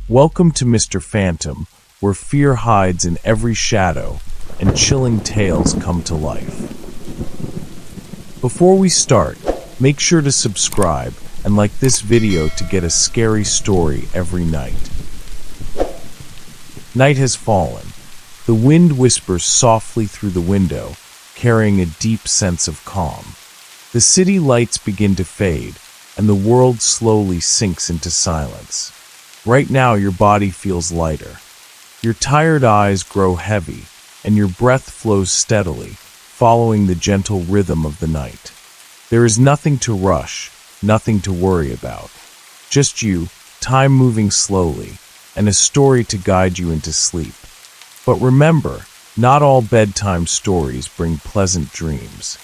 Welcome to Mr. Phantom, where fear hides in every shadow and chilling tales come to life. Before we start, make sure to subscribe and like this video to get a scary story every night. Night has fallen. The wind whispers softly through the window, carrying a deep sense of calm. The city lights begin to fade, and the world slowly sinks into silence. Right now, your body feels lighter. Your tired eyes grow heavy, and your breath flows steadily, following the gentle rhythm of the night. There is nothing to rush, nothing to worry about. Just you, time moving slowly, and a story to guide you into sleep. But remember, not all bedtime stories bring pleasant dreams.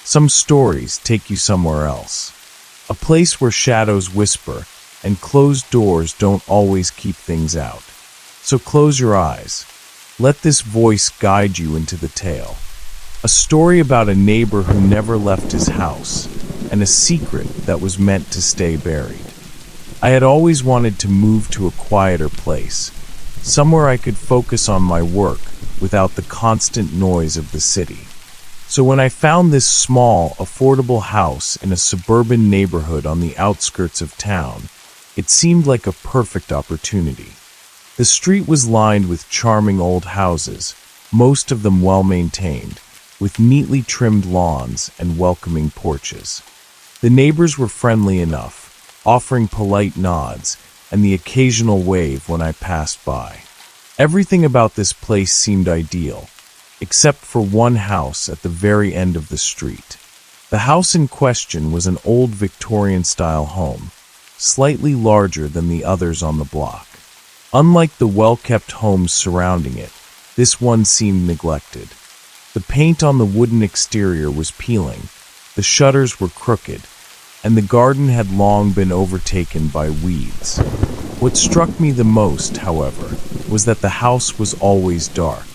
Some stories take you somewhere else. A place where shadows whisper and closed doors don't always keep things out. So close your eyes. Let this voice guide you into the tale. A story about a neighbor who never left his house, and a secret that was meant to stay buried. I had always wanted to move to a quieter place, somewhere I could focus on my work without the constant noise of the city. So when I found this small, affordable house in a suburban neighborhood on the outskirts of town, it seemed like a perfect opportunity. The street was lined with charming old houses, most of them well-maintained, with neatly trimmed lawns and welcoming porches. The neighbors were friendly enough, offering polite nods and the occasional wave when I passed by. Everything about this place seemed ideal, except for one house at the very end of the street. The house in question was an old Victorian-style home, slightly larger than the others on the block. Unlike the well-kept homes surrounding it, this one seemed neglected. The paint on the wooden exterior was peeling, the shutters were crooked, and the garden had long been overtaken by weeds. What struck me the most, however, was that the house was always dark.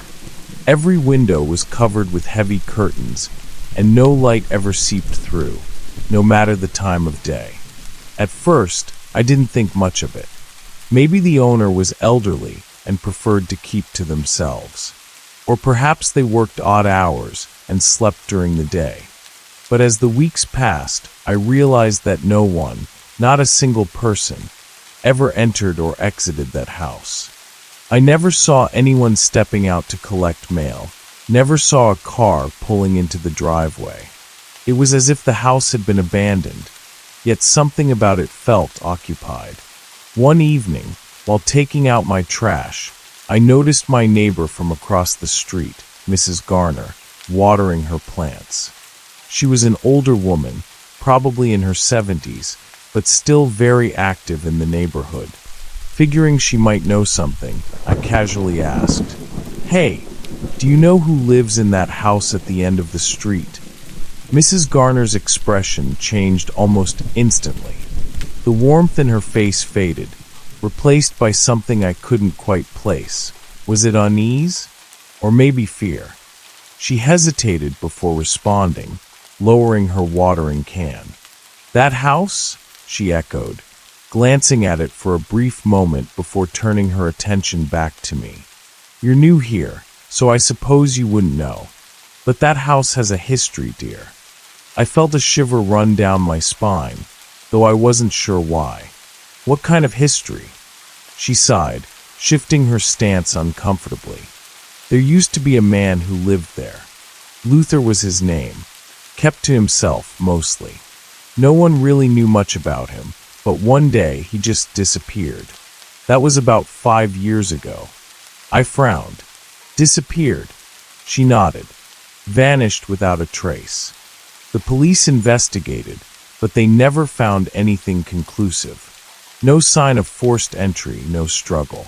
Every window was covered with heavy curtains, and no light ever seeped through, no matter the time of day. At first, I didn't think much of it. Maybe the owner was elderly and preferred to keep to themselves. Or perhaps they worked odd hours and slept during the day. But as the weeks passed, I realized that no one, not a single person, ever entered or exited that house. I never saw anyone stepping out to collect mail, never saw a car pulling into the driveway. It was as if the house had been abandoned, yet something about it felt occupied. One evening, while taking out my trash, I noticed my neighbor from across the street, Mrs. Garner, watering her plants. She was an older woman, probably in her 70s, but still very active in the neighborhood. Figuring she might know something, I casually asked, "Hey, do you know who lives in that house at the end of the street?" Mrs. Garner's expression changed almost instantly. The warmth in her face faded, replaced by something I couldn't quite place. Was it unease? Or maybe fear? She hesitated before responding, lowering her watering can. "That house?" she echoed, glancing at it for a brief moment before turning her attention back to me. "You're new here, so I suppose you wouldn't know. But that house has a history, dear." I felt a shiver run down my spine, though I wasn't sure why. "What kind of history?" She sighed, shifting her stance uncomfortably. "There used to be a man who lived there. Luther was his name, kept to himself mostly. No one really knew much about him, but one day he just disappeared. That was about 5 years ago." I frowned. "Disappeared?" She nodded. "Vanished without a trace. The police investigated, but they never found anything conclusive. No sign of forced entry, no struggle.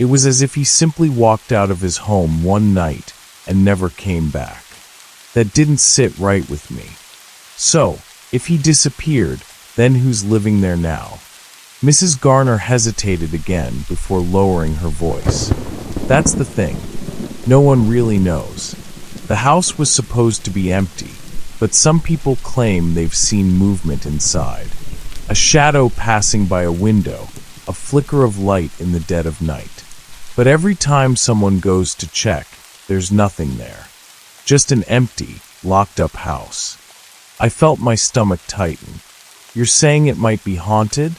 It was as if he simply walked out of his home one night and never came back. That didn't sit right with me. So, if he disappeared, then who's living there now?" Mrs. Garner hesitated again before lowering her voice. "That's the thing. No one really knows. The house was supposed to be empty, but some people claim they've seen movement inside. A shadow passing by a window, a a flicker of light in the dead of night. But every time someone goes to check, there's nothing there. Just an empty, locked-up house. I felt my stomach tighten. "You're saying it might be haunted?"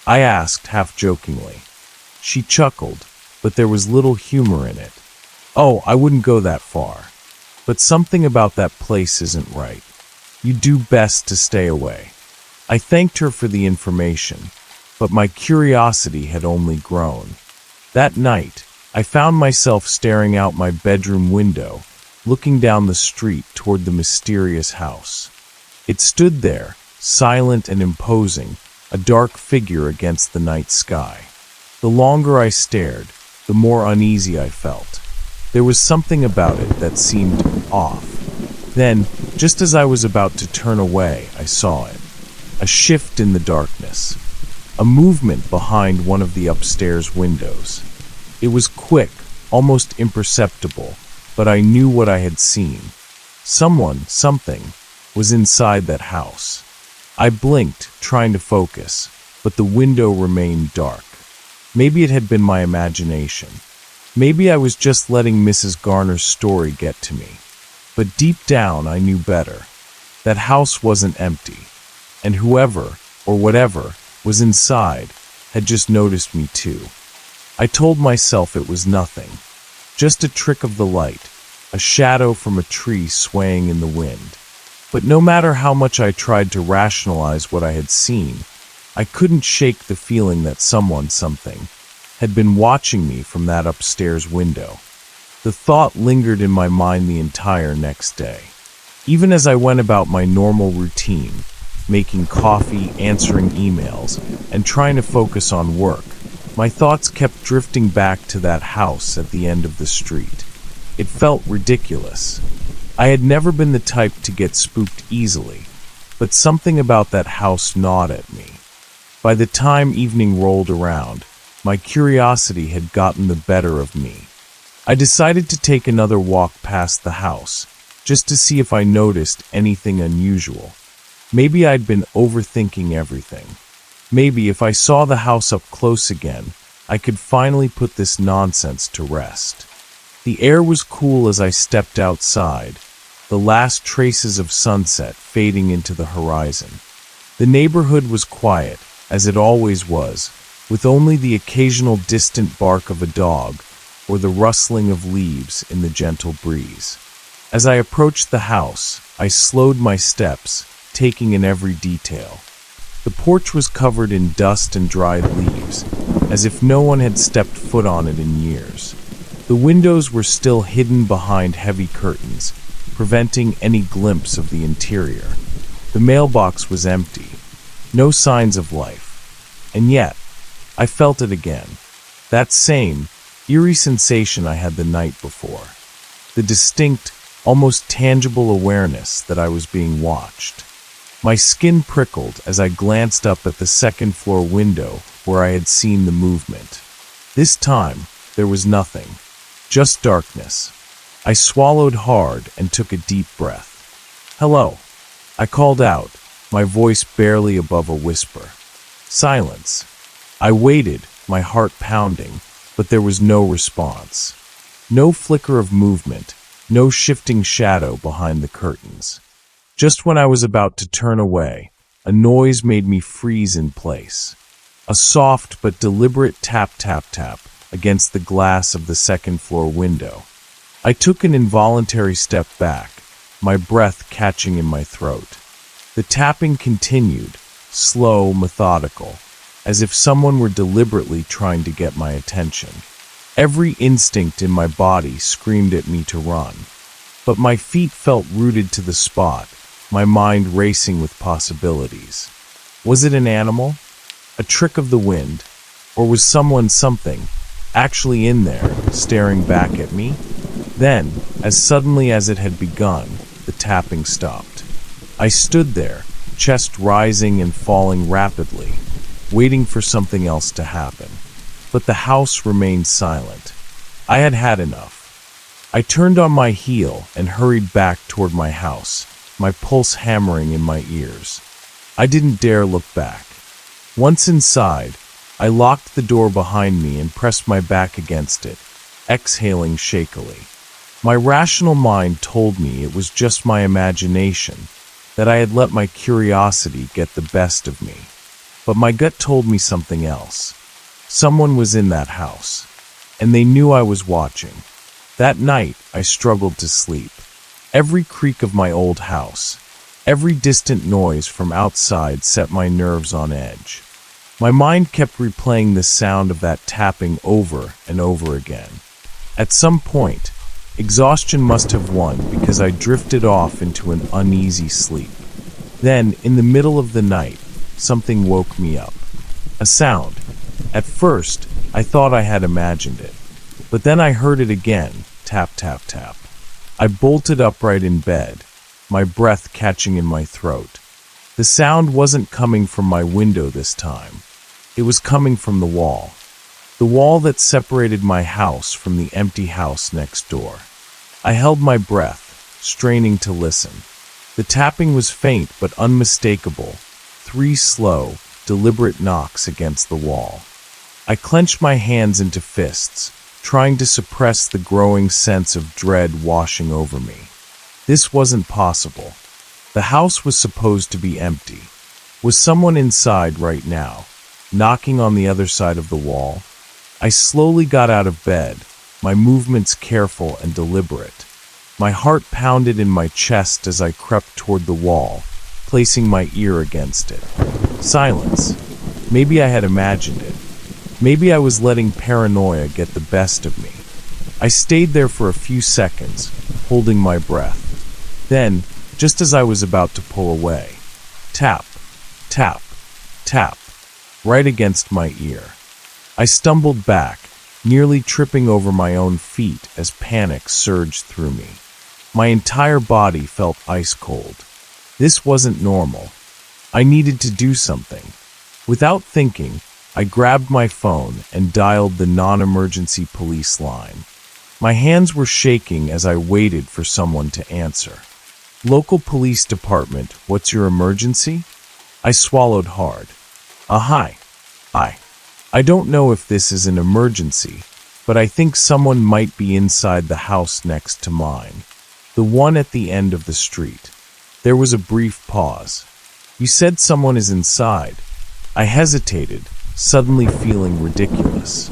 I asked, half-jokingly. She chuckled, but there was little humor in it. "Oh, I wouldn't go that far. But something about that place isn't right. You do best to stay away." I thanked her for the information, but my curiosity had only grown. That night, I found myself staring out my bedroom window, looking down the street toward the mysterious house. It stood there, silent and imposing, a dark figure against the night sky. The longer I stared, the more uneasy I felt. There was something about it that seemed off. Then, just as I was about to turn away, I saw it. A shift in the darkness. A movement behind one of the upstairs windows. It was quick, almost imperceptible, but I knew what I had seen. Something, was inside that house. I blinked, trying to focus, but the window remained dark. Maybe it had been my imagination. Maybe I was just letting Mrs. Garner's story get to me. But deep down, I knew better. That house wasn't empty, and whoever, or whatever, was inside had just noticed me too. I told myself it was nothing, just a trick of the light, a shadow from a tree swaying in the wind. But no matter how much I tried to rationalize what I had seen, I couldn't shake the feeling that something, had been watching me from that upstairs window. The thought lingered in my mind the entire next day. Even as I went about my normal routine, making coffee, answering emails, and trying to focus on work, my thoughts kept drifting back to that house at the end of the street. It felt ridiculous. I had never been the type to get spooked easily, but something about that house gnawed at me. By the time evening rolled around, my curiosity had gotten the better of me. I decided to take another walk past the house, just to see if I noticed anything unusual. Maybe I'd been overthinking everything. Maybe if I saw the house up close again, I could finally put this nonsense to rest. The air was cool as I stepped outside, the last traces of sunset fading into the horizon. The neighborhood was quiet, as it always was, with only the occasional distant bark of a dog or the rustling of leaves in the gentle breeze. As I approached the house, I slowed my steps, taking in every detail. The porch was covered in dust and dried leaves, as if no one had stepped foot on it in years. The windows were still hidden behind heavy curtains, preventing any glimpse of the interior. The mailbox was empty, no signs of life. And yet, I felt it again. That same, eerie sensation I had the night before. The distinct, almost tangible awareness that I was being watched. My skin prickled as I glanced up at the second-floor window where I had seen the movement. This time, there was nothing, just darkness. I swallowed hard and took a deep breath. "Hello," I called out, my voice barely above a whisper. Silence. I waited, my heart pounding, but there was no response. No flicker of movement, no shifting shadow behind the curtains. Just when I was about to turn away, a noise made me freeze in place. A soft but deliberate tap against the glass of the second-floor window. I took an involuntary step back, my breath catching in my throat. The tapping continued, slow, methodical, as if someone were deliberately trying to get my attention. Every instinct in my body screamed at me to run, but my feet felt rooted to the spot, my mind racing with possibilities. Was it an animal? A trick of the wind? Or was something, actually in there, staring back at me? Then, as suddenly as it had begun, the tapping stopped. I stood there, chest rising and falling rapidly, waiting for something else to happen. But the house remained silent. I had had enough. I turned on my heel and hurried back toward my house, my pulse hammering in my ears. I didn't dare look back. Once inside, I locked the door behind me and pressed my back against it, exhaling shakily. My rational mind told me it was just my imagination, that I had let my curiosity get the best of me. But my gut told me something else. Someone was in that house, and they knew I was watching. That night, I struggled to sleep. Every creak of my old house, every distant noise from outside set my nerves on edge. My mind kept replaying the sound of that tapping over and over again. At some point, exhaustion must have won because I drifted off into an uneasy sleep. Then, in the middle of the night, something woke me up. A sound. At first, I thought I had imagined it. But then I heard it again, tap, tap, tap. I bolted upright in bed, my breath catching in my throat. The sound wasn't coming from my window this time. It was coming from the wall. The wall that separated my house from the empty house next door. I held my breath, straining to listen. The tapping was faint but unmistakable, 3 slow, deliberate knocks against the wall. I clenched my hands into fists, trying to suppress the growing sense of dread washing over me. This wasn't possible. The house was supposed to be empty. Was someone inside right now, knocking on the other side of the wall? I slowly got out of bed, my movements careful and deliberate. My heart pounded in my chest as I crept toward the wall, placing my ear against it. Silence. Maybe I had imagined it. Maybe I was letting paranoia get the best of me. I stayed there for a few seconds, holding my breath. Then, just as I was about to pull away, tap, tap, tap, right against my ear. I stumbled back, nearly tripping over my own feet as panic surged through me. My entire body felt ice cold. This wasn't normal. I needed to do something. Without thinking, I grabbed my phone and dialed the non-emergency police line. My hands were shaking as I waited for someone to answer. Local police department, what's your emergency? I swallowed hard. Hi. I don't know if this is an emergency, but I think someone might be inside the house next to mine. The one at the end of the street. There was a brief pause. You said someone is inside. I hesitated, suddenly feeling ridiculous.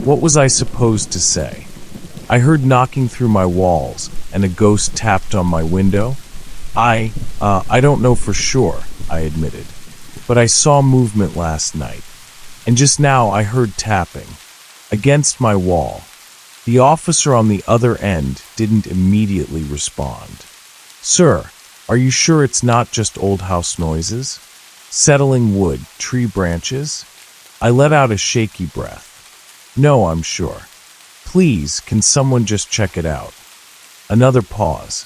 What was I supposed to say? I heard knocking through my walls, and a ghost tapped on my window. I don't know for sure, I admitted. But I saw movement last night. And just now I heard tapping. Against my wall. The officer on the other end didn't immediately respond. Sir, are you sure it's not just old house noises? Settling wood, tree branches? I let out a shaky breath. No, I'm sure. Please, can someone just check it out? Another pause.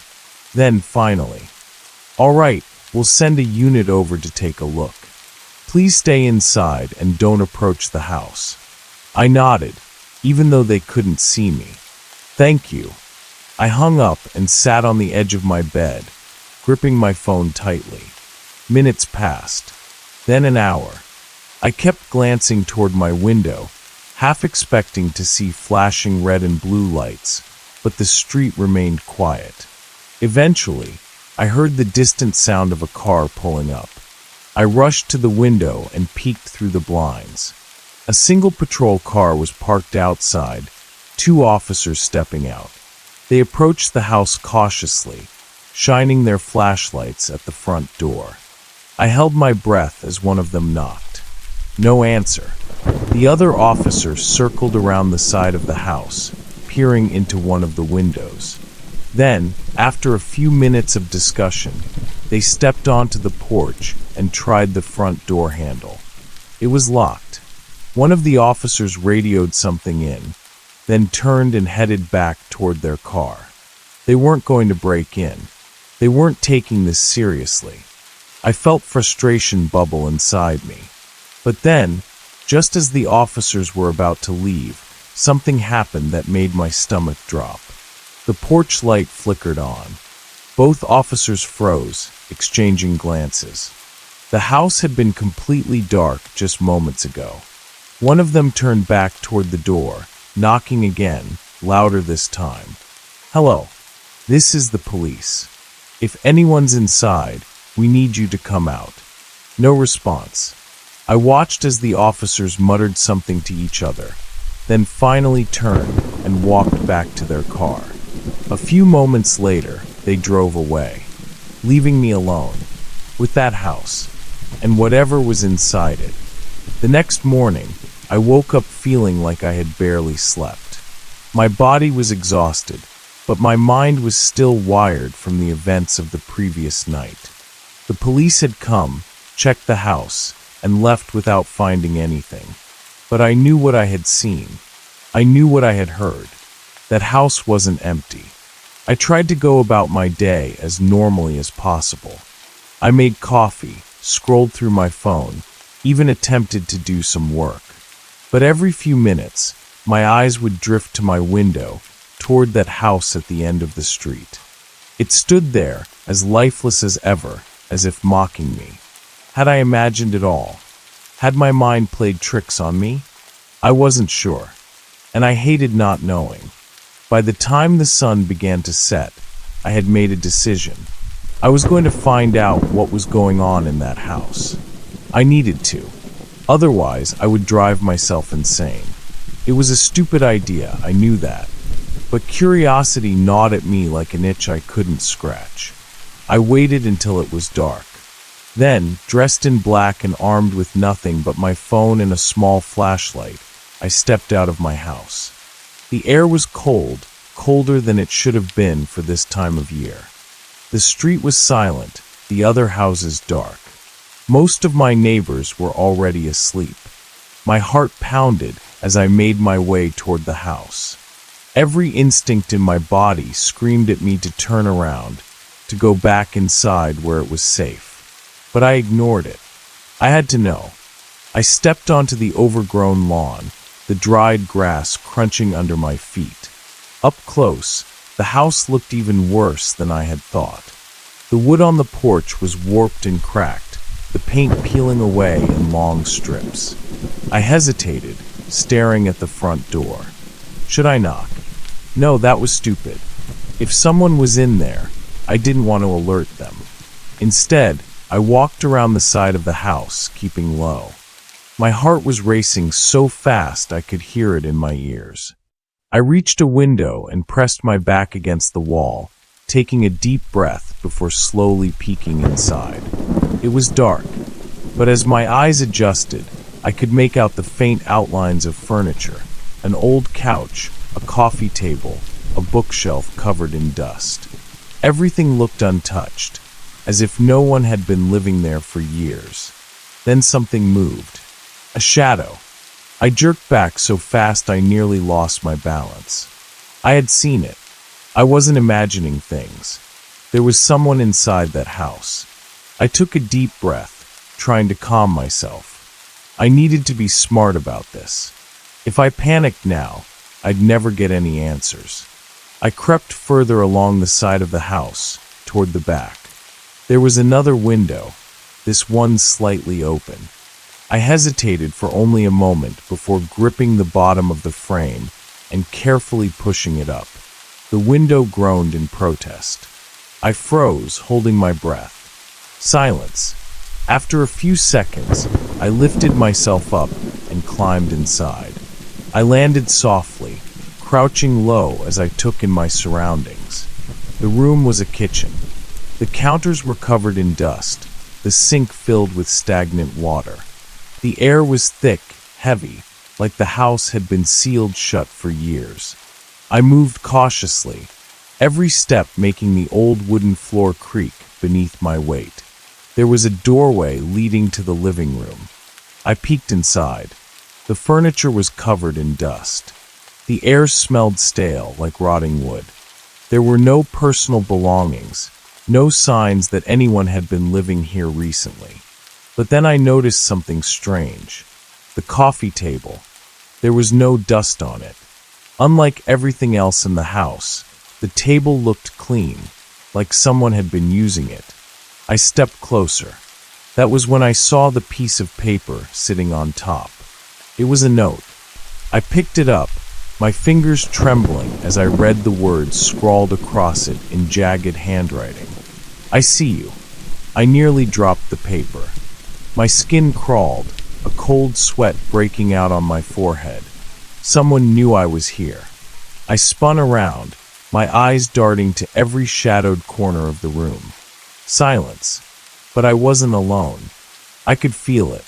Then, finally. All right, we'll send a unit over to take a look. Please stay inside and don't approach the house. I nodded, even though they couldn't see me. Thank you. I hung up and sat on the edge of my bed, gripping my phone tightly. Minutes passed. Then an hour. I kept glancing toward my window, half expecting to see flashing red and blue lights, but the street remained quiet. Eventually, I heard the distant sound of a car pulling up. I rushed to the window and peeked through the blinds. A single patrol car was parked outside, 2 officers stepping out. They approached the house cautiously, shining their flashlights at the front door. I held my breath as one of them knocked. No answer. The other officer circled around the side of the house, peering into one of the windows. Then, after a few minutes of discussion, they stepped onto the porch and tried the front door handle. It was locked. One of the officers radioed something in, then turned and headed back toward their car. They weren't going to break in. They weren't taking this seriously. I felt frustration bubble inside me. But then, just as the officers were about to leave, something happened that made my stomach drop. The porch light flickered on. Both officers froze, exchanging glances. The house had been completely dark just moments ago. One of them turned back toward the door, knocking again, louder this time. "Hello, this is the police. If anyone's inside, we need you to come out." No response. I watched as the officers muttered something to each other, then finally turned and walked back to their car. A few moments later, they drove away, leaving me alone with that house and whatever was inside it. The next morning, I woke up feeling like I had barely slept. My body was exhausted, but my mind was still wired from the events of the previous night. The police had come, checked the house, and left without finding anything. But I knew what I had seen. I knew what I had heard. That house wasn't empty. I tried to go about my day as normally as possible. I made coffee, scrolled through my phone, even attempted to do some work. But every few minutes, my eyes would drift to my window, toward that house at the end of the street. It stood there, as lifeless as ever, as if mocking me. Had I imagined it all? Had my mind played tricks on me? I wasn't sure, and I hated not knowing. By the time the sun began to set, I had made a decision. I was going to find out what was going on in that house. I needed to. Otherwise, I would drive myself insane. It was a stupid idea, I knew that. But curiosity gnawed at me like an itch I couldn't scratch. I waited until it was dark. Then, dressed in black and armed with nothing but my phone and a small flashlight, I stepped out of my house. The air was cold, colder than it should have been for this time of year. The street was silent, the other houses dark. Most of my neighbors were already asleep. My heart pounded as I made my way toward the house. Every instinct in my body screamed at me to turn around, to go back inside where it was safe. But I ignored it. I had to know. I stepped onto the overgrown lawn, the dried grass crunching under my feet. Up close, the house looked even worse than I had thought. The wood on the porch was warped and cracked, the paint peeling away in long strips. I hesitated, staring at the front door. Should I knock? No, that was stupid. If someone was in there, I didn't want to alert them. Instead, I walked around the side of the house, keeping low. My heart was racing so fast I could hear it in my ears. I reached a window and pressed my back against the wall, taking a deep breath before slowly peeking inside. It was dark, but as my eyes adjusted, I could make out the faint outlines of furniture, an old couch, a coffee table, a bookshelf covered in dust. Everything looked untouched, as if no one had been living there for years. Then something moved. A shadow. I jerked back so fast I nearly lost my balance. I had seen it. I wasn't imagining things. There was someone inside that house. I took a deep breath, trying to calm myself. I needed to be smart about this. If I panicked now, I'd never get any answers. I crept further along the side of the house, toward the back. There was another window, this one slightly open. I hesitated for only a moment before gripping the bottom of the frame and carefully pushing it up. The window groaned in protest. I froze, holding my breath. Silence. After a few seconds, I lifted myself up and climbed inside. I landed softly, crouching low as I took in my surroundings. The room was a kitchen. The counters were covered in dust, the sink filled with stagnant water. The air was thick, heavy, like the house had been sealed shut for years. I moved cautiously, every step making the old wooden floor creak beneath my weight. There was a doorway leading to the living room. I peeked inside. The furniture was covered in dust. The air smelled stale, like rotting wood. There were no personal belongings, no signs that anyone had been living here recently. But then I noticed something strange. The coffee table. There was no dust on it. Unlike everything else in the house, the table looked clean, like someone had been using it. I stepped closer. That was when I saw the piece of paper sitting on top. It was a note. I picked it up, my fingers trembling as I read the words scrawled across it in jagged handwriting. I see you. I nearly dropped the paper. My skin crawled, a cold sweat breaking out on my forehead. Someone knew I was here. I spun around, my eyes darting to every shadowed corner of the room. Silence. But I wasn't alone. I could feel it.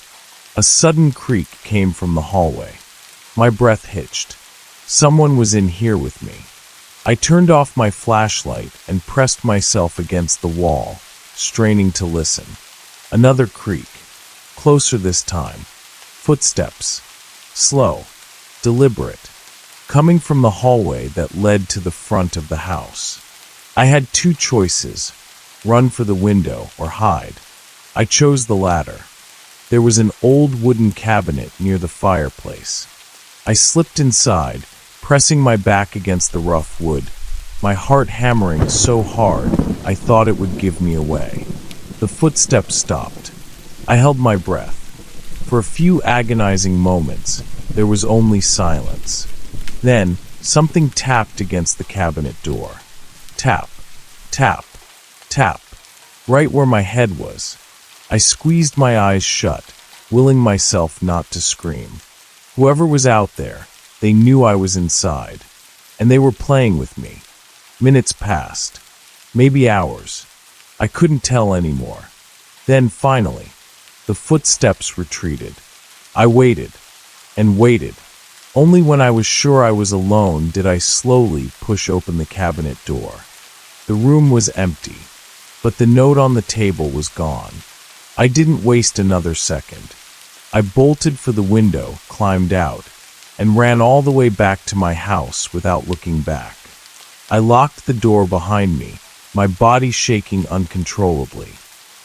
A sudden creak came from the hallway. My breath hitched. Someone was in here with me. I turned off my flashlight and pressed myself against the wall, straining to listen. Another creak. Closer this time. Footsteps. Slow. Deliberate. Coming from the hallway that led to the front of the house. I had two choices. Run for the window or hide. I chose the latter. There was an old wooden cabinet near the fireplace. I slipped inside, pressing my back against the rough wood, my heart hammering so hard I thought it would give me away. The footsteps stopped. I held my breath. For a few agonizing moments, there was only silence. Then, something tapped against the cabinet door. Tap, tap, tap, right where my head was. I squeezed my eyes shut, willing myself not to scream. Whoever was out there, they knew I was inside, and they were playing with me. Minutes passed, maybe hours. I couldn't tell anymore. Then, finally, the footsteps retreated. I waited, and waited. Only when I was sure I was alone did I slowly push open the cabinet door. The room was empty, but the note on the table was gone. I didn't waste another second. I bolted for the window, climbed out, and ran all the way back to my house without looking back. I locked the door behind me, my body shaking uncontrollably.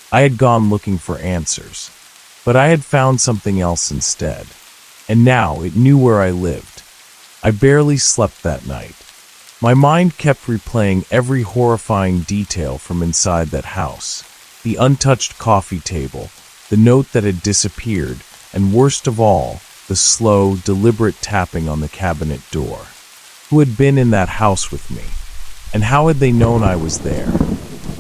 I had gone looking for answers, but I had found something else instead, and now it knew where I lived. I barely slept that night. My mind kept replaying every horrifying detail from inside that house. The untouched coffee table, the note that had disappeared, and worst of all, the slow, deliberate tapping on the cabinet door. Who had been in that house with me? And how had they known I was there?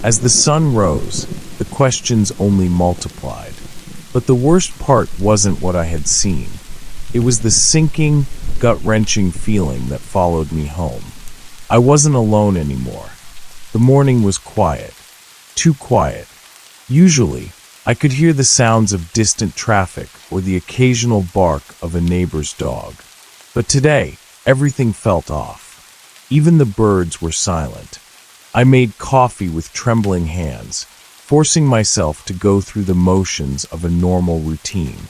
As the sun rose, the questions only multiplied. But the worst part wasn't what I had seen. It was the sinking, gut-wrenching feeling that followed me home. I wasn't alone anymore. The morning was quiet. Too quiet. Usually, I could hear the sounds of distant traffic or the occasional bark of a neighbor's dog. But today, everything felt off. Even the birds were silent. I made coffee with trembling hands, forcing myself to go through the motions of a normal routine.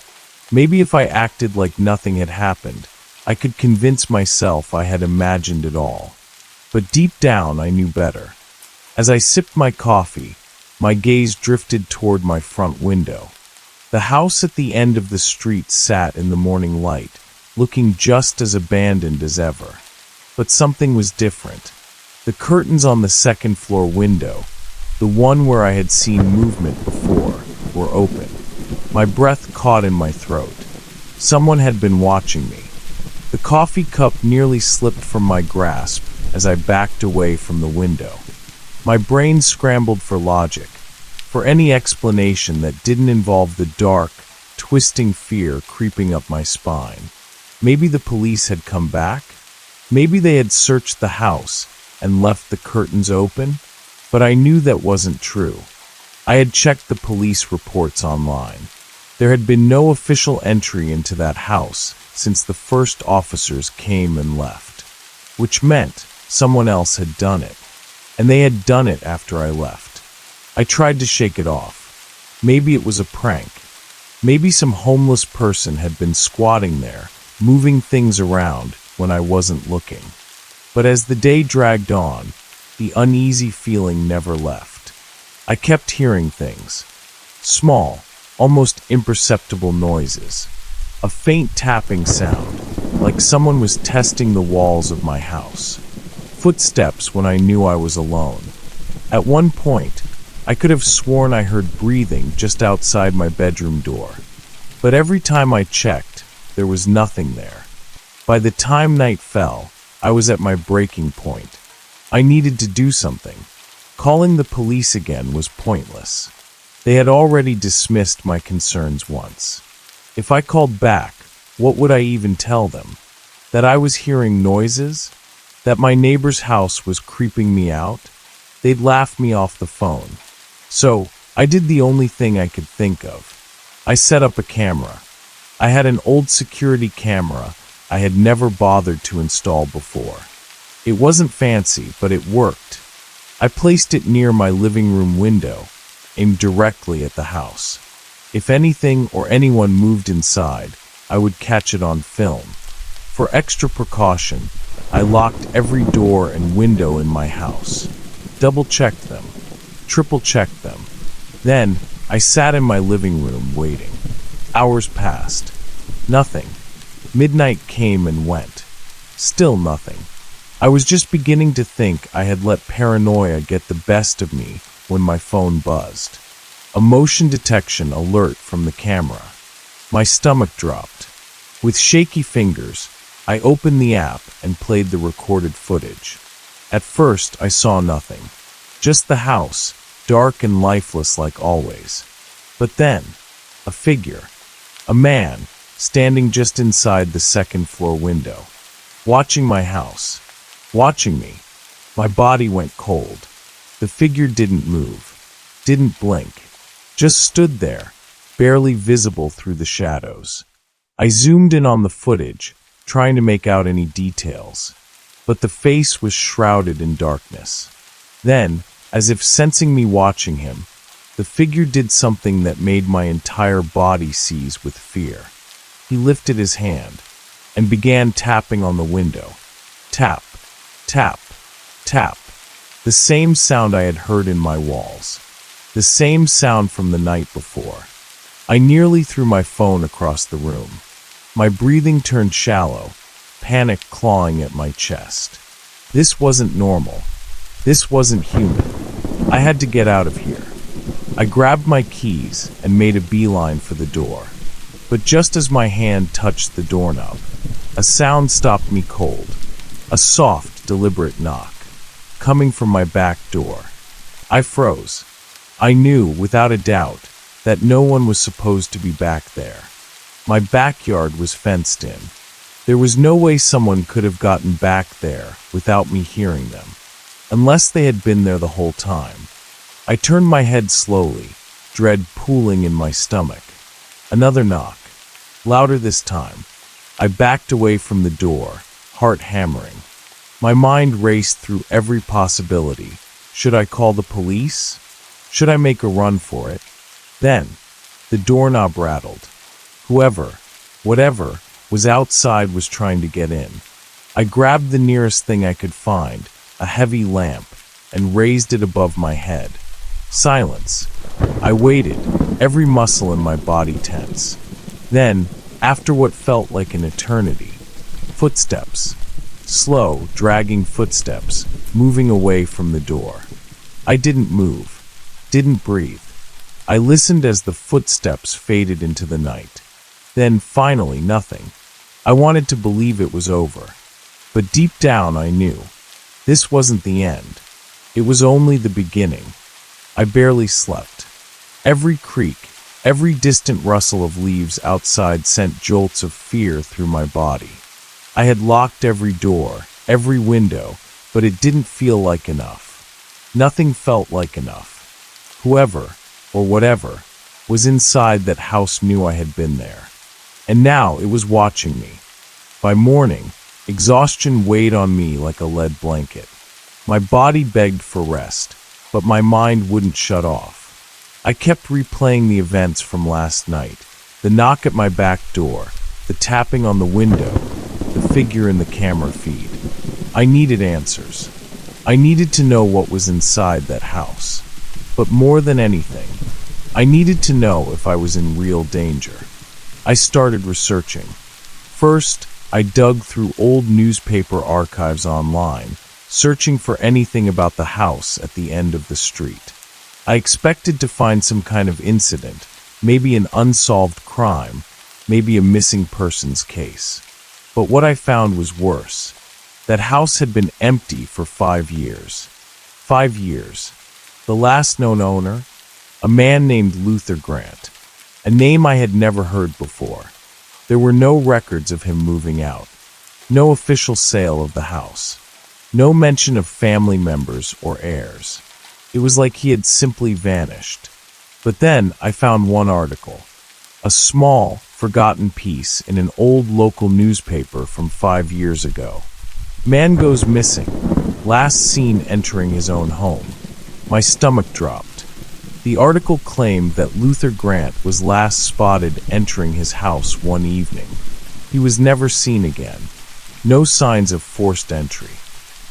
Maybe if I acted like nothing had happened, I could convince myself I had imagined it all. But deep down, I knew better. As I sipped my coffee, my gaze drifted toward my front window. The house at the end of the street sat in the morning light, looking just as abandoned as ever. But something was different. The curtains on the second-floor window, the one where I had seen movement before, were open. My breath caught in my throat. Someone had been watching me. The coffee cup nearly slipped from my grasp as I backed away from the window. My brain scrambled for logic, for any explanation that didn't involve the dark, twisting fear creeping up my spine. Maybe the police had come back? Maybe they had searched the house and left the curtains open? But I knew that wasn't true. I had checked the police reports online. There had been no official entry into that house since the first officers came and left, which meant someone else had done it. And they had done it after I left. I tried to shake it off. Maybe it was a prank. Maybe some homeless person had been squatting there, moving things around when I wasn't looking. But as the day dragged on, the uneasy feeling never left. I kept hearing things. Small, almost imperceptible noises. A faint tapping sound, like someone was testing the walls of my house. Footsteps when I knew I was alone. At one point, I could have sworn I heard breathing just outside my bedroom door. But every time I checked, there was nothing there. By the time night fell, I was at my breaking point. I needed to do something. Calling the police again was pointless. They had already dismissed my concerns once. If I called back, what would I even tell them? That I was hearing noises? That my neighbor's house was creeping me out? They'd laugh me off the phone. So, I did the only thing I could think of. I set up a camera. I had an old security camera I had never bothered to install before. It wasn't fancy, but it worked. I placed it near my living room window, aimed directly at the house. If anything or anyone moved inside, I would catch it on film. For extra precaution, I locked every door and window in my house. Double-checked them, triple-checked them. Then, I sat in my living room waiting. Hours passed. Nothing. Midnight came and went. Still nothing. I was just beginning to think I had let paranoia get the best of me when my phone buzzed. A motion detection alert from the camera. My stomach dropped. With shaky fingers, I opened the app and played the recorded footage. At first, I saw nothing. Just the house, dark and lifeless like always. But then, a figure. A man, standing just inside the second-floor window. Watching my house. Watching me. My body went cold. The figure didn't move. Didn't blink. Just stood there, barely visible through the shadows. I zoomed in on the footage, trying to make out any details. But the face was shrouded in darkness. Then, as if sensing me watching him, the figure did something that made my entire body seize with fear. He lifted his hand and began tapping on the window. Tap, tap, tap. The same sound I had heard in my walls. The same sound from the night before. I nearly threw my phone across the room. My breathing turned shallow, panic clawing at my chest. This wasn't normal. This wasn't human. I had to get out of here. I grabbed my keys and made a beeline for the door. But just as my hand touched the doorknob, a sound stopped me cold. A soft, deliberate knock, coming from my back door. I froze. I knew, without a doubt, that no one was supposed to be back there. My backyard was fenced in. There was no way someone could have gotten back there without me hearing them, unless they had been there the whole time. I turned my head slowly, dread pooling in my stomach. Another knock, louder this time. I backed away from the door, heart hammering. My mind raced through every possibility. Should I call the police? Should I make a run for it? Then, the doorknob rattled. Whoever, whatever, was outside was trying to get in. I grabbed the nearest thing I could find, a heavy lamp, and raised it above my head. Silence. I waited, every muscle in my body tense. Then, after what felt like an eternity, footsteps. Slow, dragging footsteps, moving away from the door. I didn't move, didn't breathe. I listened as the footsteps faded into the night. Then, finally, nothing. I wanted to believe it was over. But deep down, I knew. This wasn't the end. It was only the beginning. I barely slept. Every creak, every distant rustle of leaves outside sent jolts of fear through my body. I had locked every door, every window, but it didn't feel like enough. Nothing felt like enough. Whoever, or whatever, was inside that house knew I had been there. And now it was watching me. By morning, exhaustion weighed on me like a lead blanket. My body begged for rest, but my mind wouldn't shut off. I kept replaying the events from last night, the knock at my back door, the tapping on the window, the figure in the camera feed. I needed answers. I needed to know what was inside that house. But more than anything, I needed to know if I was in real danger. I started researching. First, I dug through old newspaper archives online, searching for anything about the house at the end of the street. I expected to find some kind of incident, maybe an unsolved crime, maybe a missing persons case. But what I found was worse. That house had been empty for 5 years. 5 years. The last known owner? A man named Luther Grant. A name I had never heard before. There were no records of him moving out. No official sale of the house. No mention of family members or heirs. It was like he had simply vanished. But then I found one article. A small, forgotten piece in an old local newspaper from 5 years ago. Man goes missing. Last seen entering his own home. My stomach dropped. The article claimed that Luther Grant was last spotted entering his house one evening. He was never seen again. No signs of forced entry.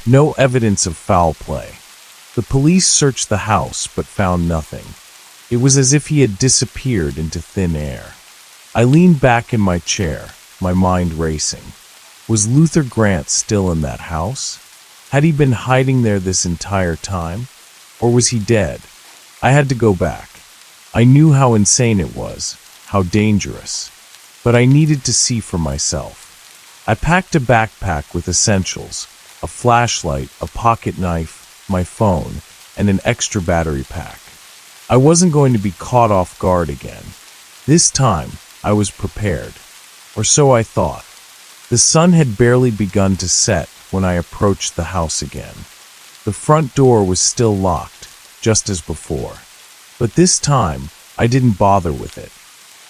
No evidence of foul play. The police searched the house but found nothing. It was as if he had disappeared into thin air. I leaned back in my chair, my mind racing. Was Luther Grant still in that house? Had he been hiding there this entire time? Or was he dead? I had to go back. I knew how insane it was, how dangerous. But I needed to see for myself. I packed a backpack with essentials, a flashlight, a pocket knife, my phone, and an extra battery pack. I wasn't going to be caught off guard again. This time, I was prepared. Or so I thought. The sun had barely begun to set when I approached the house again. The front door was still locked, just as before. But this time, I didn't bother with it.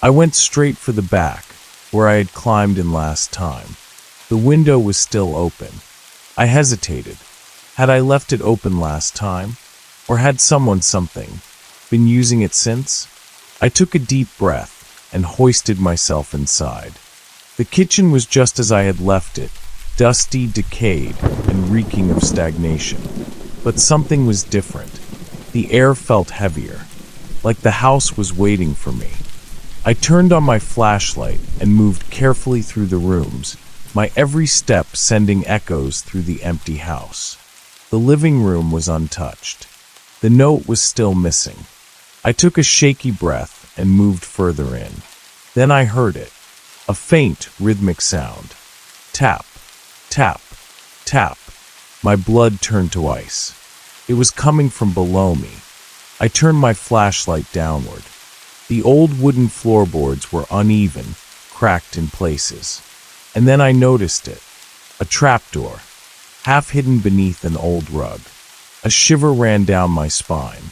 I went straight for the back, where I had climbed in last time. The window was still open. I hesitated. Had I left it open last time? Or had something, been using it since? I took a deep breath and hoisted myself inside. The kitchen was just as I had left it, dusty, decayed, and reeking of stagnation. But something was different. The air felt heavier, like the house was waiting for me. I turned on my flashlight and moved carefully through the rooms, my every step sending echoes through the empty house. The living room was untouched. The note was still missing. I took a shaky breath and moved further in. Then I heard it. A faint, rhythmic sound. Tap, tap, tap. My blood turned to ice. It was coming from below me. I turned my flashlight downward. The old wooden floorboards were uneven, cracked in places. And then I noticed it. A trapdoor, half hidden beneath an old rug. A shiver ran down my spine.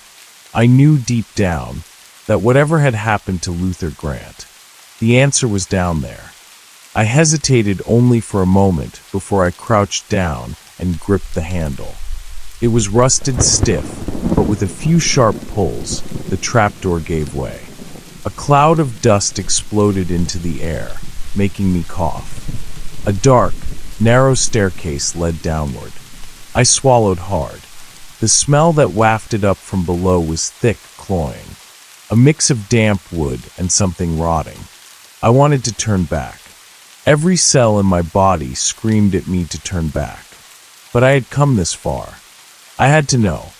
I knew deep down that whatever had happened to Luther Grant, the answer was down there. I hesitated only for a moment before I crouched down and gripped the handle. It was rusted stiff, but with a few sharp pulls, the trapdoor gave way. A cloud of dust exploded into the air, making me cough. A dark, narrow staircase led downward. I swallowed hard. The smell that wafted up from below was thick, cloying. A mix of damp wood and something rotting. I wanted to turn back. Every cell in my body screamed at me to turn back. But I had come this far. I had to know.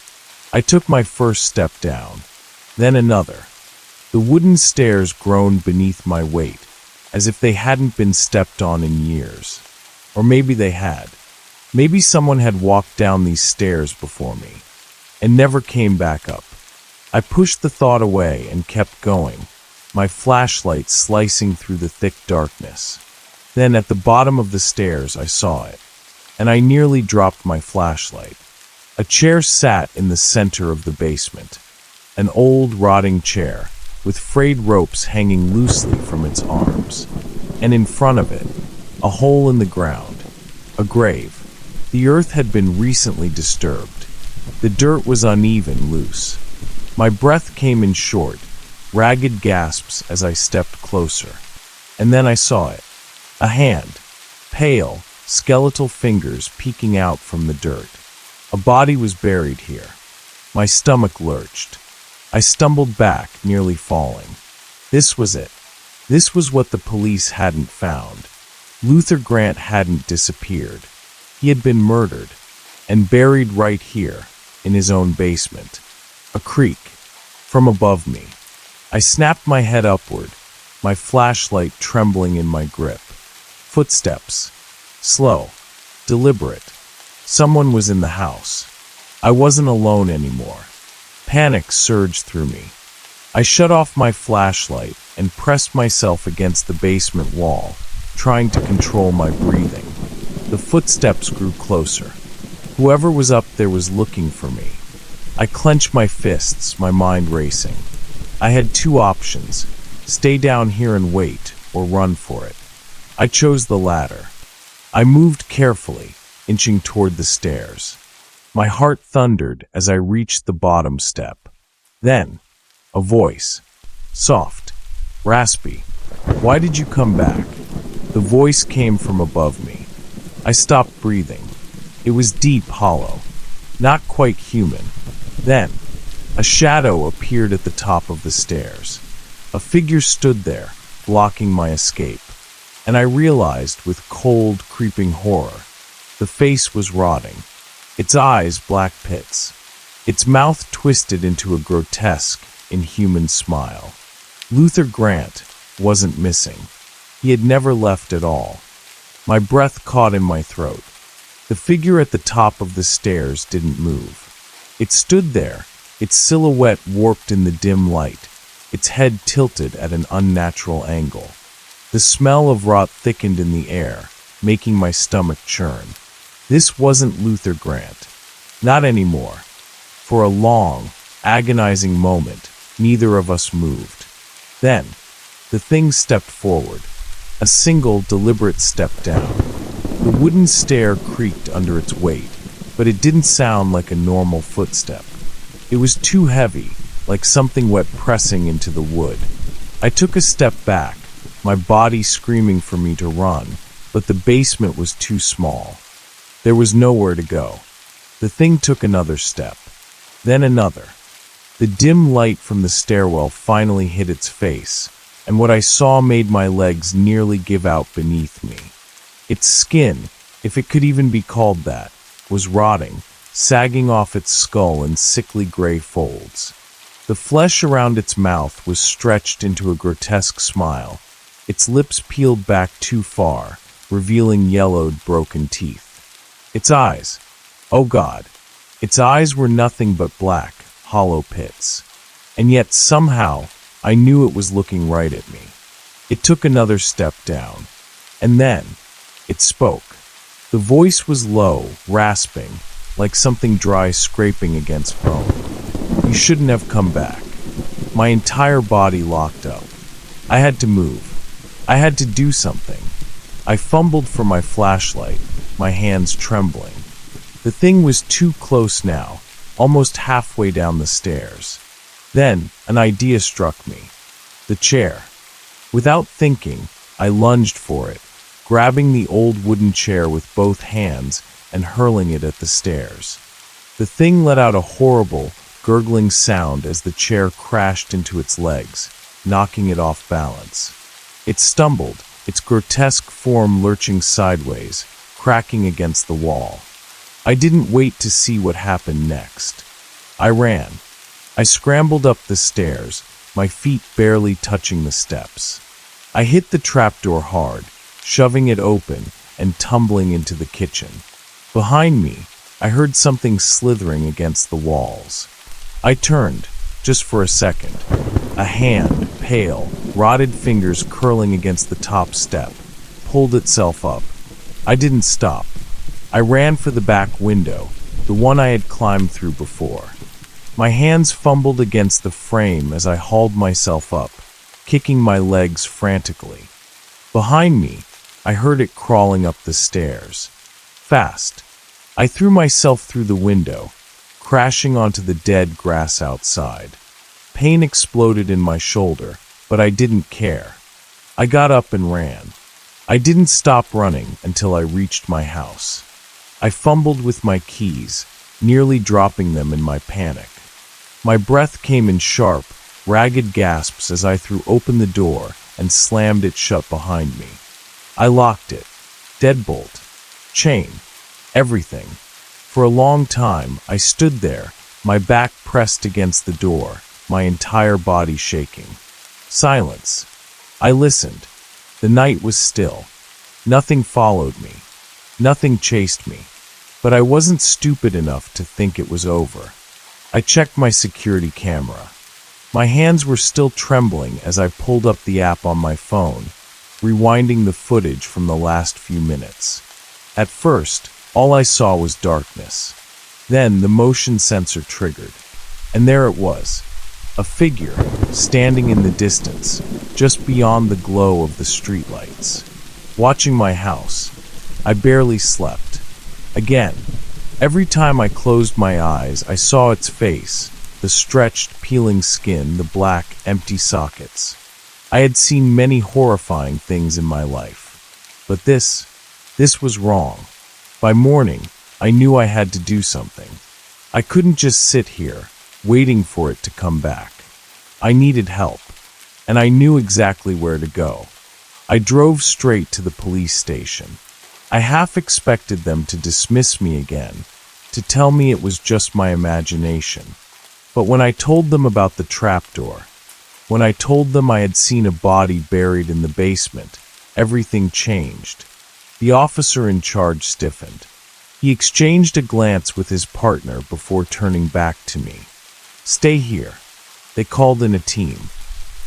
I took my first step down, then another. The wooden stairs groaned beneath my weight, as if they hadn't been stepped on in years. Or maybe they had. Maybe someone had walked down these stairs before me, and never came back up. I pushed the thought away and kept going, my flashlight slicing through the thick darkness. Then at the bottom of the stairs I saw it, and I nearly dropped my flashlight. A chair sat in the center of the basement, an old rotting chair with frayed ropes hanging loosely from its arms, and in front of it, a hole in the ground, a grave. The earth had been recently disturbed. The dirt was uneven, loose. My breath came in short, ragged gasps as I stepped closer. And then I saw it. A hand, pale, skeletal fingers peeking out from the dirt. A body was buried here. My stomach lurched. I stumbled back, nearly falling. This was it. This was what the police hadn't found. Luther Grant hadn't disappeared. He had been murdered, and buried right here, in his own basement. A creak, from above me. I snapped my head upward. my flashlight trembling in my grip. Footsteps. Slow. Deliberate. Someone was in the house. I wasn't alone anymore. Panic surged through me. I shut off my flashlight and pressed myself against the basement wall, trying to control my breathing. The footsteps grew closer. Whoever was up there was looking for me. I clenched my fists, my mind racing. I had two options: stay down here and wait, or run for it. I chose the latter. I moved carefully, inching toward the stairs. My heart thundered as I reached the bottom step. Then, a voice. Soft, raspy. "Why did you come back?" The voice came from above me. I stopped breathing. It was deep, hollow, not quite human. Then, a shadow appeared at the top of the stairs. A figure stood there, blocking my escape. And I realized with cold, creeping horror, the face was rotting. Its eyes black pits. Its mouth twisted into a grotesque, inhuman smile. Luther Grant wasn't missing. He had never left at all. My breath caught in my throat. The figure at the top of the stairs didn't move. It stood there, its silhouette warped in the dim light, its head tilted at an unnatural angle. The smell of rot thickened in the air, making my stomach churn. This wasn't Luther Grant. Not anymore. For a long, agonizing moment, neither of us moved. Then, the thing stepped forward. A single, deliberate step down. The wooden stair creaked under its weight, but it didn't sound like a normal footstep. It was too heavy, like something wet pressing into the wood. I took a step back, my body screaming for me to run, but the basement was too small. There was nowhere to go. The thing took another step, then another. The dim light from the stairwell finally hit its face, and what I saw made my legs nearly give out beneath me. Its skin, if it could even be called that, was rotting, sagging off its skull in sickly gray folds. The flesh around its mouth was stretched into a grotesque smile, its lips peeled back too far, revealing yellowed, broken teeth. Its eyes, oh God, its eyes were nothing but black, hollow pits. And yet somehow, I knew it was looking right at me. It took another step down, and then it spoke. The voice was low, rasping, like something dry scraping against bone. "You shouldn't have come back." My entire body locked up. I had to move. I had to do something. I fumbled for my flashlight, my hands trembling. The thing was too close now, almost halfway down the stairs. Then an idea struck me. The chair. Without thinking, I lunged for it, grabbing the old wooden chair with both hands and hurling it at the stairs. The thing let out a horrible, gurgling sound as the chair crashed into its legs, knocking it off balance. It stumbled, its grotesque form lurching sideways, cracking against the wall. I didn't wait to see what happened next. I ran. I scrambled up the stairs, my feet barely touching the steps. I hit the trapdoor hard, shoving it open and tumbling into the kitchen. Behind me, I heard something slithering against the walls. I turned, just for a second. A hand, pale, rotted fingers curling against the top step, pulled itself up. I didn't stop. I ran for the back window, the one I had climbed through before. My hands fumbled against the frame as I hauled myself up, kicking my legs frantically. Behind me, I heard it crawling up the stairs. Fast. I threw myself through the window, crashing onto the dead grass outside. Pain exploded in my shoulder, but I didn't care. I got up and ran. I didn't stop running until I reached my house. I fumbled with my keys, nearly dropping them in my panic. My breath came in sharp, ragged gasps as I threw open the door and slammed it shut behind me. I locked it. Deadbolt. Chain. Everything. For a long time, I stood there, my back pressed against the door, my entire body shaking. Silence. I listened. The night was still. Nothing followed me. Nothing chased me. But I wasn't stupid enough to think it was over. I checked my security camera. My hands were still trembling as I pulled up the app on my phone, rewinding the footage from the last few minutes. At first, all I saw was darkness. Then the motion sensor triggered, and there it was, a figure standing in the distance, just beyond the glow of the streetlights. Watching my house, I barely slept. Again, every time I closed my eyes, I saw its face, the stretched, peeling skin, the black, empty sockets. I had seen many horrifying things in my life, but this was wrong. By morning, I knew I had to do something. I couldn't just sit here, waiting for it to come back. I needed help, and I knew exactly where to go. I drove straight to the police station. I half expected them to dismiss me again, to tell me it was just my imagination. But when I told them about the trapdoor, when I told them I had seen a body buried in the basement, everything changed. The officer in charge stiffened. He exchanged a glance with his partner before turning back to me. "Stay here." They called in a team,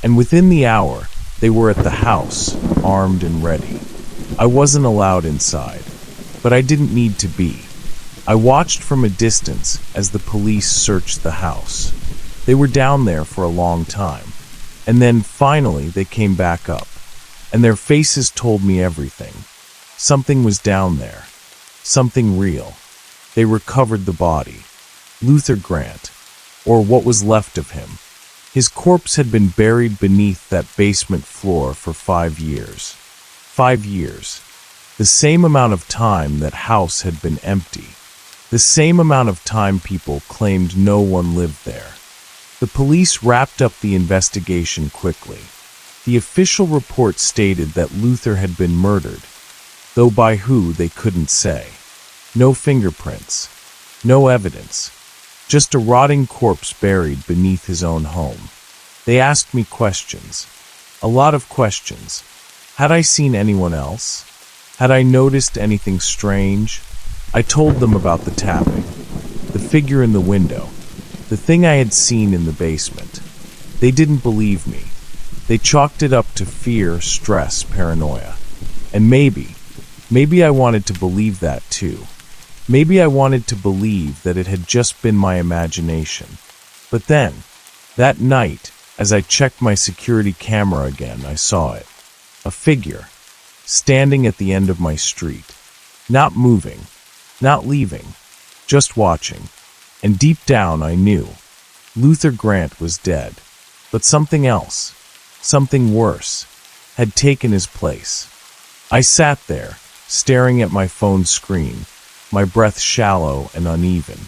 and within the hour, they were at the house, armed and ready. I wasn't allowed inside, but I didn't need to be. I watched from a distance as the police searched the house. They were down there for a long time, and then finally they came back up, and their faces told me everything. Something was down there, something real. They recovered the body. Luther Grant, or what was left of him. His corpse had been buried beneath that basement floor for 5 years. 5 years. The same amount of time that house had been empty. The same amount of time people claimed no one lived there. The police wrapped up the investigation quickly. The official report stated that Luther had been murdered, though by who they couldn't say. No fingerprints. No evidence. Just a rotting corpse buried beneath his own home. They asked me questions. A lot of questions. Had I seen anyone else? Had I noticed anything strange? I told them about the tapping, the figure in the window, the thing I had seen in the basement. They didn't believe me. They chalked it up to fear, stress, paranoia. And maybe I wanted to believe that too. Maybe I wanted to believe that it had just been my imagination. But then, that night, as I checked my security camera again, I saw it. A figure, standing at the end of my street. Not moving, not leaving, just watching. And deep down I knew. Luther Grant was dead. But something else, something worse, had taken his place. I sat there, staring at my phone screen, my breath shallow and uneven.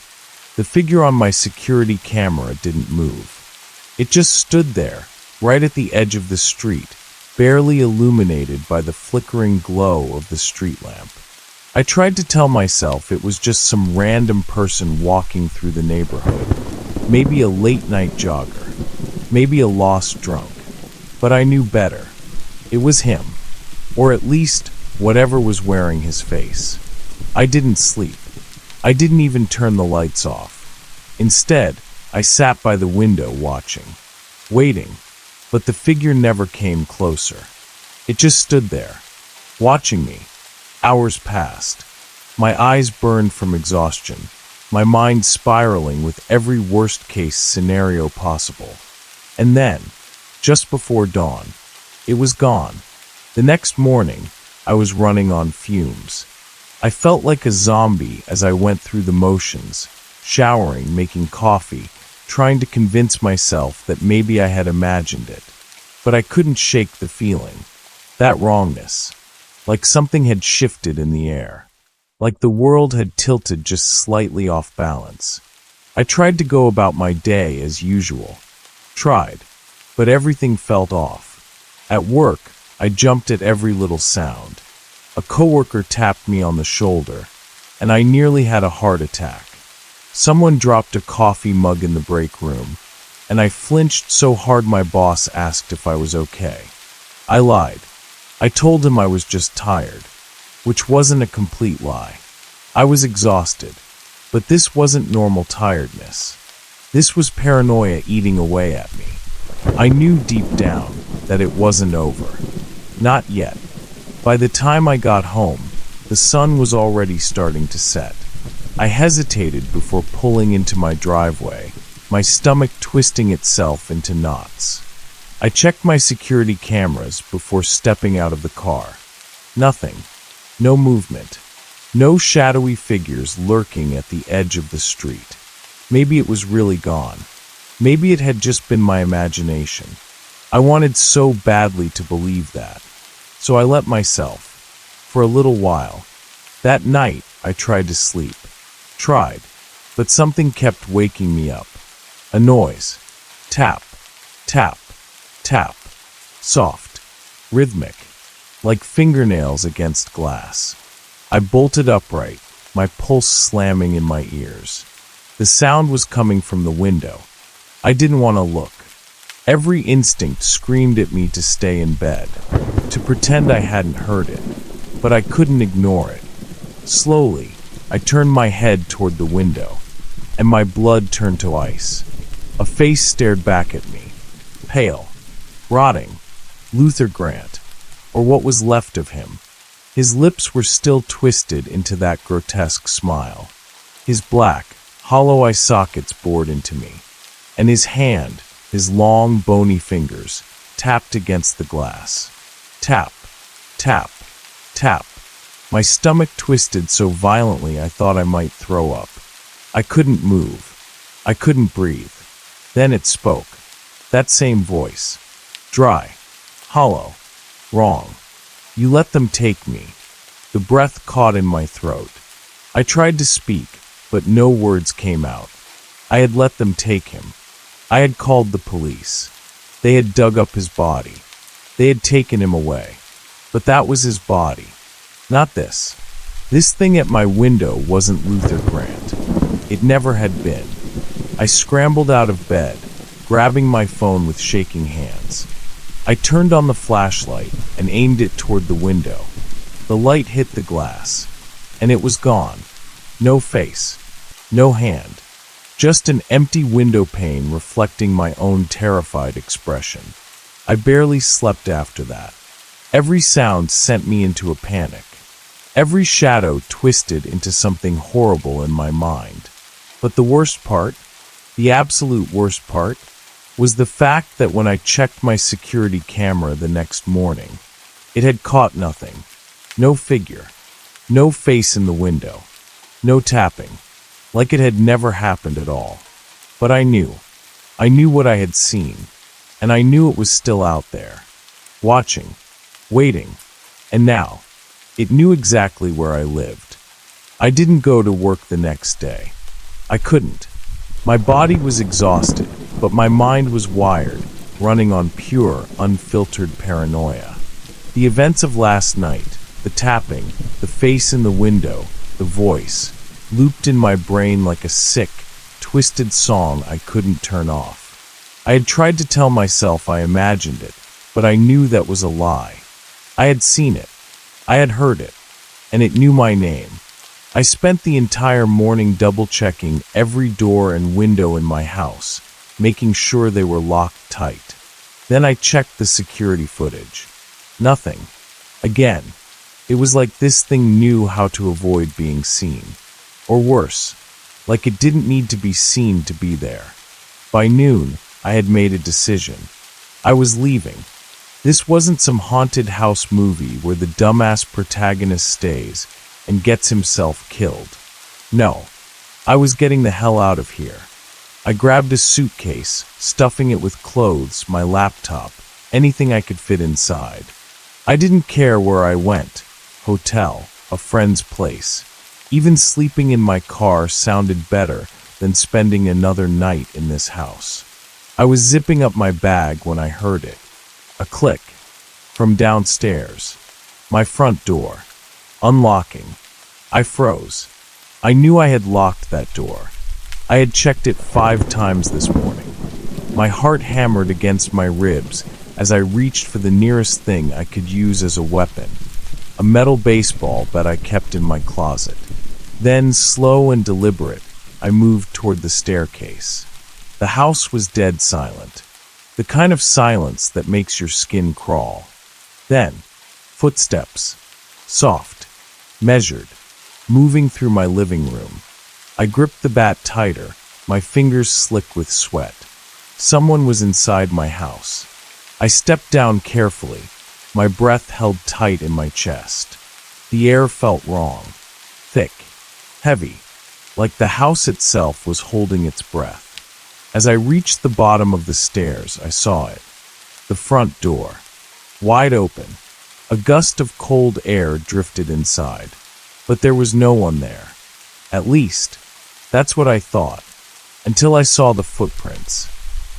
The figure on my security camera didn't move. It just stood there, right at the edge of the street, barely illuminated by the flickering glow of the street lamp. I tried to tell myself it was just some random person walking through the neighborhood, maybe a late-night jogger, maybe a lost drunk. But I knew better. It was him, or at least whatever was wearing his face. I didn't sleep. I didn't even turn the lights off. Instead, I sat by the window watching, waiting, but the figure never came closer. It just stood there, watching me. Hours passed. My eyes burned from exhaustion, my mind spiraling with every worst-case scenario possible. And then, just before dawn, it was gone. The next morning, I was running on fumes. I felt like a zombie as I went through the motions, showering, making coffee, trying to convince myself that maybe I had imagined it. But I couldn't shake the feeling. That wrongness. Like something had shifted in the air. Like the world had tilted just slightly off balance. I tried to go about my day as usual. Tried. But everything felt off. At work, I jumped at every little sound. A coworker tapped me on the shoulder, and I nearly had a heart attack. Someone dropped a coffee mug in the break room, and I flinched so hard my boss asked if I was okay. I lied. I told him I was just tired, which wasn't a complete lie. I was exhausted, but this wasn't normal tiredness. This was paranoia eating away at me. I knew deep down that it wasn't over. Not yet. By the time I got home, the sun was already starting to set. I hesitated before pulling into my driveway, my stomach twisting itself into knots. I checked my security cameras before stepping out of the car. Nothing. No movement. No shadowy figures lurking at the edge of the street. Maybe it was really gone. Maybe it had just been my imagination. I wanted so badly to believe that. So I let myself. For a little while. That night, I tried to sleep. Tried. But something kept waking me up. A noise. Tap. Tap. Tap. Soft. Rhythmic. Like fingernails against glass. I bolted upright, my pulse slamming in my ears. The sound was coming from the window. I didn't want to look. Every instinct screamed at me to stay in bed, to pretend I hadn't heard it, but I couldn't ignore it. Slowly, I turned my head toward the window, and my blood turned to ice. A face stared back at me, pale, rotting, Luther Grant, or what was left of him. His lips were still twisted into that grotesque smile. His black, hollow eye sockets bored into me, and his hand, his long, bony fingers, tapped against the glass. Tap, tap, tap. My stomach twisted so violently I thought I might throw up. I couldn't move. I couldn't breathe. Then it spoke. That same voice. Dry. Hollow. Wrong. You let them take me. The breath caught in my throat. I tried to speak, but no words came out. I had let them take him. I had called the police. They had dug up his body. They had taken him away. But that was his body. Not this. This thing at my window wasn't Luther Grant. It never had been. I scrambled out of bed, grabbing my phone with shaking hands. I turned on the flashlight and aimed it toward the window. The light hit the glass, and it was gone. No face, no hand, just an empty window pane reflecting my own terrified expression. I barely slept after that. Every sound sent me into a panic. Every shadow twisted into something horrible in my mind. But the worst part, the absolute worst part, was the fact that when I checked my security camera the next morning, it had caught nothing. No figure. No face in the window. No tapping. Like it had never happened at all. But I knew. I knew what I had seen. And I knew it was still out there. Watching. Waiting. And now, it knew exactly where I lived. I didn't go to work the next day. I couldn't. My body was exhausted, but my mind was wired, running on pure, unfiltered paranoia. The events of last night, the tapping, the face in the window, the voice, looped in my brain like a sick, twisted song I couldn't turn off. I had tried to tell myself I imagined it, but I knew that was a lie. I had seen it. I had heard it, and it knew my name. I spent the entire morning double-checking every door and window in my house, making sure they were locked tight. Then I checked the security footage. Nothing. Again, it was like this thing knew how to avoid being seen. Or worse, like it didn't need to be seen to be there. By noon, I had made a decision. I was leaving. This wasn't some haunted house movie where the dumbass protagonist stays and gets himself killed. No, I was getting the hell out of here. I grabbed a suitcase, stuffing it with clothes, my laptop, anything I could fit inside. I didn't care where I went. Hotel, a friend's place. Even sleeping in my car sounded better than spending another night in this house. I was zipping up my bag when I heard it. A click. From downstairs. My front door. Unlocking. I froze. I knew I had locked that door. I had checked it 5 times this morning. My heart hammered against my ribs as I reached for the nearest thing I could use as a weapon, a metal baseball that I kept in my closet. Then, slow and deliberate, I moved toward the staircase. The house was dead silent, the kind of silence that makes your skin crawl. Then, footsteps, soft, measured, moving through my living room. I gripped the bat tighter, my fingers slick with sweat. Someone was inside my house. I stepped down carefully, my breath held tight in my chest. The air felt wrong, thick, heavy, like the house itself was holding its breath. As I reached the bottom of the stairs, I saw it. The front door, wide open. A gust of cold air drifted inside, but there was no one there. At least, that's what I thought, until I saw the footprints.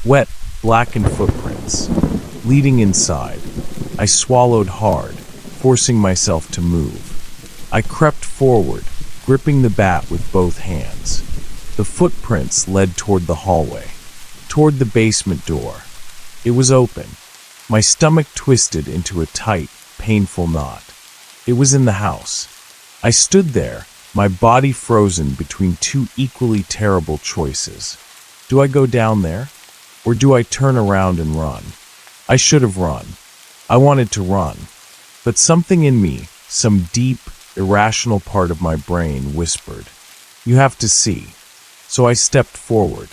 Wet, blackened footprints, leading inside. I swallowed hard, forcing myself to move. I crept forward, gripping the bat with both hands. The footprints led toward the hallway, toward the basement door. It was open. My stomach twisted into a tight, painful knot. It was in the house. I stood there, my body frozen between two equally terrible choices. Do I go down there? Or do I turn around and run? I should have run. I wanted to run. But something in me, some deep, irrational part of my brain whispered, "You have to see." So I stepped forward,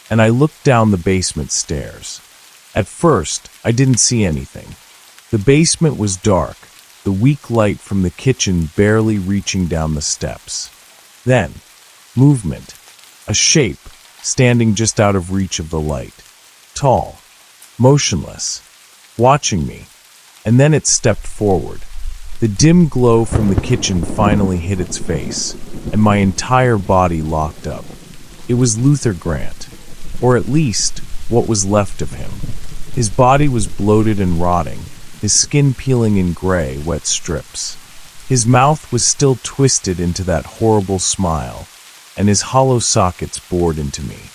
and I looked down the basement stairs. At first, I didn't see anything. The basement was dark, the weak light from the kitchen barely reaching down the steps. Then, movement, a shape standing just out of reach of the light. Tall, motionless, watching me, and then it stepped forward. The dim glow from the kitchen finally hit its face, and my entire body locked up. It was Luther Grant, or at least what was left of him. His body was bloated and rotting, his skin peeling in gray, wet strips. His mouth was still twisted into that horrible smile, and his hollow sockets bored into me.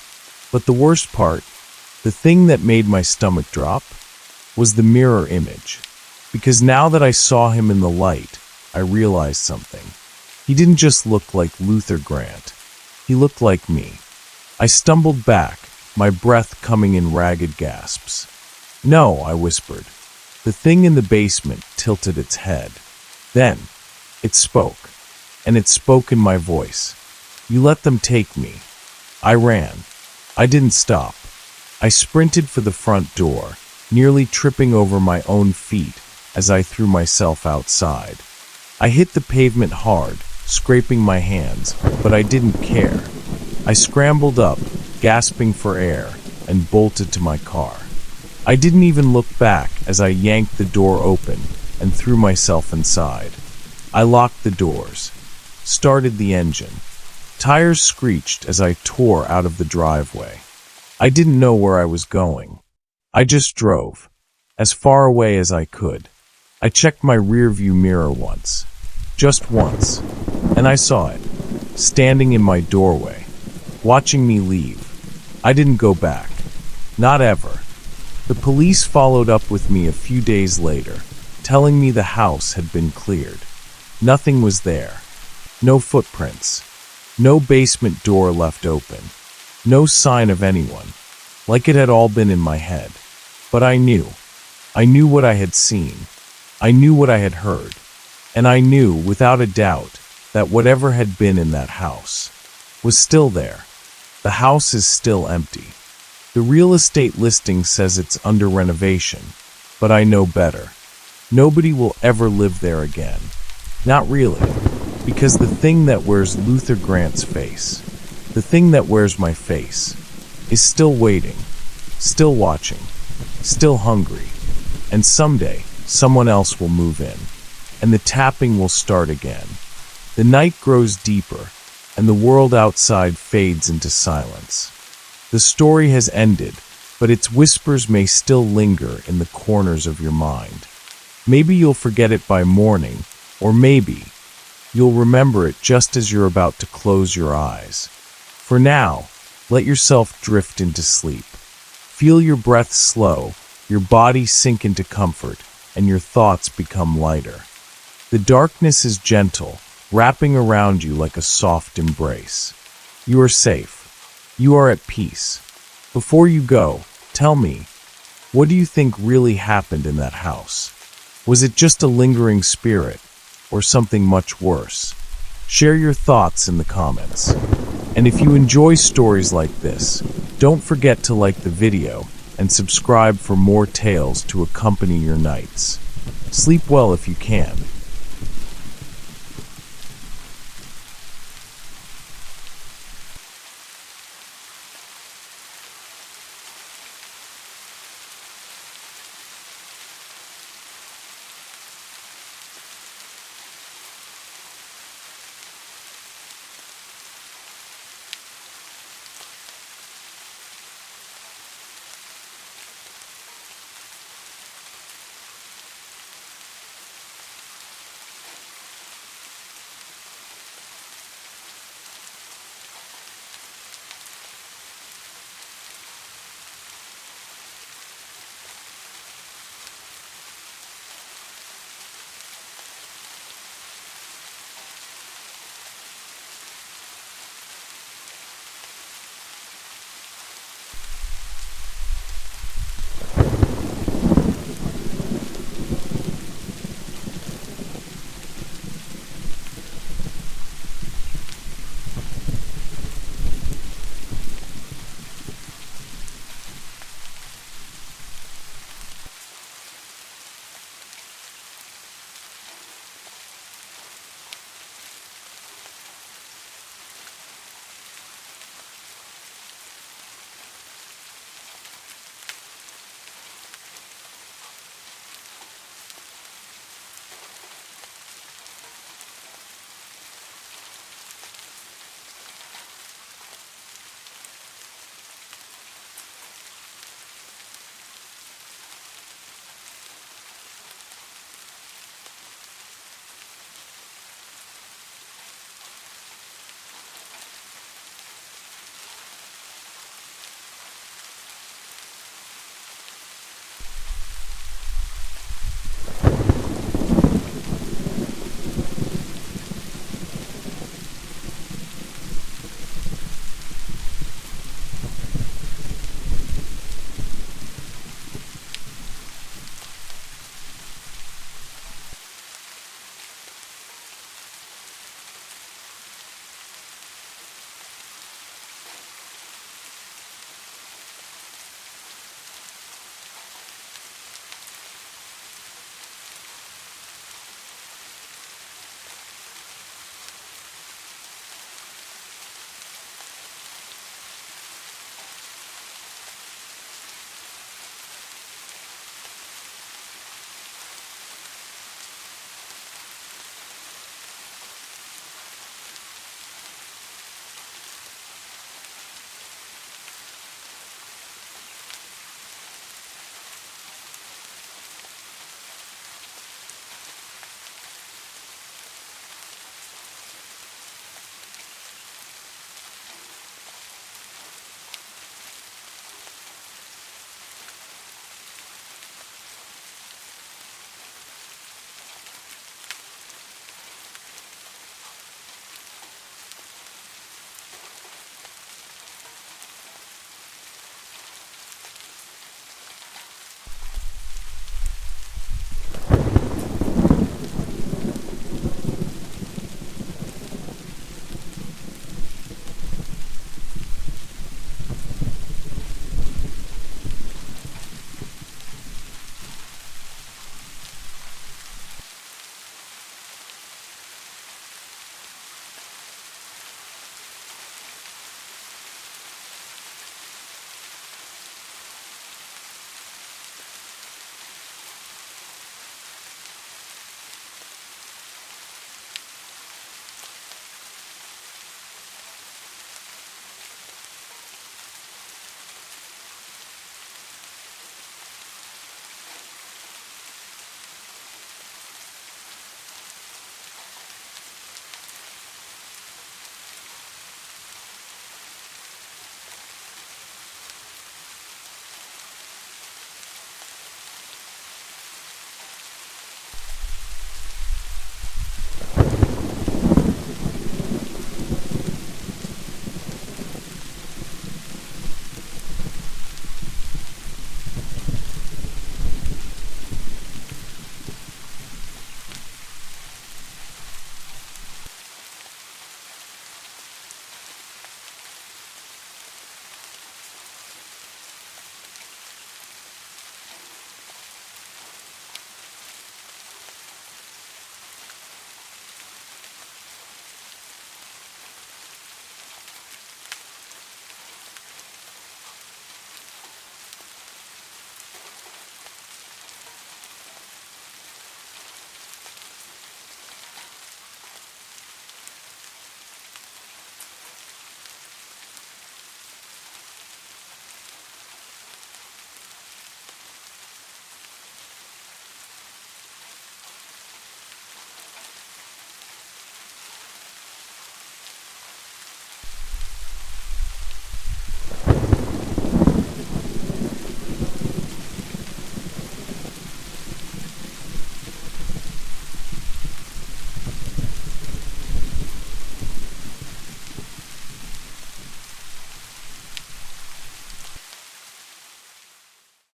But the worst part, the thing that made my stomach drop, was the mirror image. Because now that I saw him in the light, I realized something. He didn't just look like Luther Grant. He looked like me. I stumbled back, my breath coming in ragged gasps. "No," I whispered. The thing in the basement tilted its head. Then, it spoke, and it spoke in my voice. "You let them take me." I ran. I didn't stop. I sprinted for the front door, nearly tripping over my own feet as I threw myself outside. I hit the pavement hard, scraping my hands, but I didn't care. I scrambled up, gasping for air, and bolted to my car. I didn't even look back as I yanked the door open and threw myself inside. I locked the doors, started the engine. Tires screeched as I tore out of the driveway. I didn't know where I was going. I just drove, as far away as I could. I checked my rearview mirror once, just once, and I saw it, standing in my doorway, watching me leave. I didn't go back. Not ever. The police followed up with me a few days later, telling me the house had been cleared. Nothing was there. No footprints. No basement door left open. No sign of anyone. Like it had all been in my head. But I knew. I knew what I had seen. I knew what I had heard. And I knew, without a doubt, that whatever had been in that house was still there. The house is still empty. The real estate listing says it's under renovation, but I know better. Nobody will ever live there again. Not really, because the thing that wears Luther Grant's face, the thing that wears my face, is still waiting, still watching, still hungry, and someday someone else will move in, and the tapping will start again. The night grows deeper, and the world outside fades into silence. The story has ended, but its whispers may still linger in the corners of your mind. Maybe you'll forget it by morning, or maybe you'll remember it just as you're about to close your eyes. For now, let yourself drift into sleep. Feel your breath slow, Your body sink into comfort, and your thoughts become lighter. The darkness is gentle, wrapping around you like a soft embrace. You are safe. You are at peace. Before you go, tell me, what do you think really happened in that house? Was it just a lingering spirit, or something much worse? Share your thoughts in the comments. And if you enjoy stories like this, don't forget to like the video and subscribe for more tales to accompany your nights. Sleep well if you can.